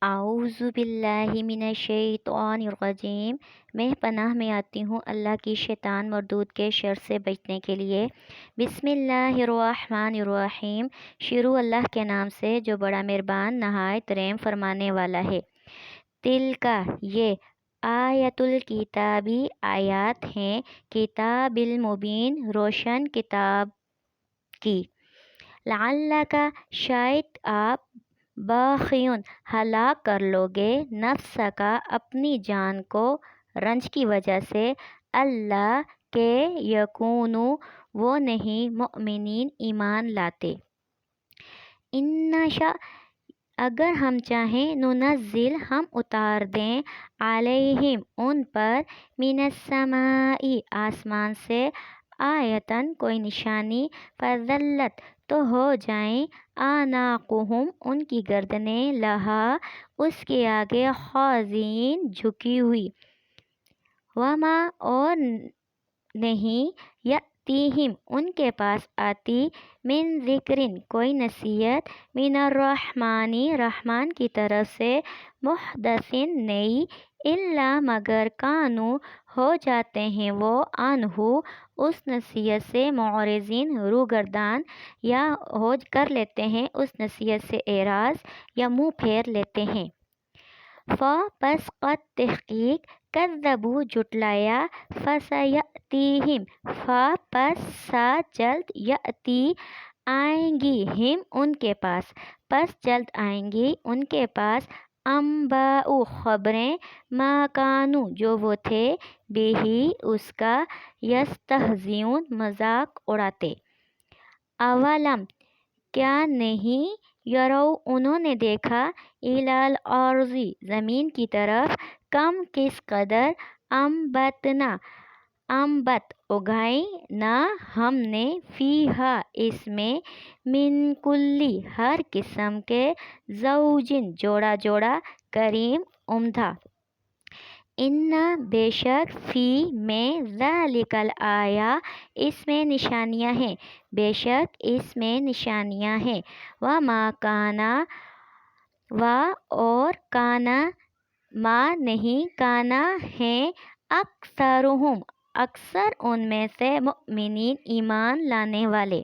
اعوذ باللہ من الشیطان الرجیم۔ میں پناہ میں آتی ہوں اللہ کی شیطان مردود کے شر سے بچنے کے لیے۔ بسم اللہ الرحمن الرحیم۔ شروع اللہ کے نام سے جو بڑا مہربان نہایت رحم فرمانے والا ہے۔ تلکا یہ آیت الکتابی آیات ہیں کتاب المبین روشن کتاب کی۔ لعلک شاید آپ باخیون ہلاک کر لوگے نفس کا اپنی جان کو رنج کی وجہ سے اللہ کے یکونو وہ نہیں مؤمنین ایمان لاتے۔ ان نشاء اگر ہم چاہیں ننزل ہم اتار دیں علیہم ان پر من السماء آسمان سے آیتن کوئی نشانی فظلت تو ہو جائیں اعناقہم ان کی گردنیں لہا اس کے آگے خاضعین جھکی ہوئی۔ وما اور نہیں یأتیہم ان کے پاس آتی من ذکرن کوئی نصیحت من الرحمن رحمان کی طرف سے محدثن نئی الا مگر کانو ہو جاتے ہیں وہ عنہ اس نصیحت سے معرضین روگردان یا کر لیتے ہیں اس نصیحت سے اعراض یا منہ پھیر لیتے ہیں۔ پس قد تحقیق کذبوا جھٹلایا فسیأتیہم پس ساتھ جلد یأتی آئیں گی ہم ان کے پاس پس جلد آئیں گی ان کے پاس انباء خبریں ما کانوا جو وہ تھے بہی اس کا یستہزئون مذاق اڑاتے۔ اولم کیا نہیں یرو انہوں نے دیکھا الی الارض زمین کی طرف کم کس قدر انبت اگائیں نہ ہم نے فیہا اس میں من کلی ہر قسم کے زوجن جوڑا جوڑا کریم عمدہ۔ ان بے شک فی میں ذالک الآیہ اس میں نشانیاں ہیں بے شک اس میں نشانیاں ہیں۔ وما کانا اور کانا ما نہیں کانا ہیں اکثرہم اکثر ان میں سے مؤمنین ایمان لانے والے۔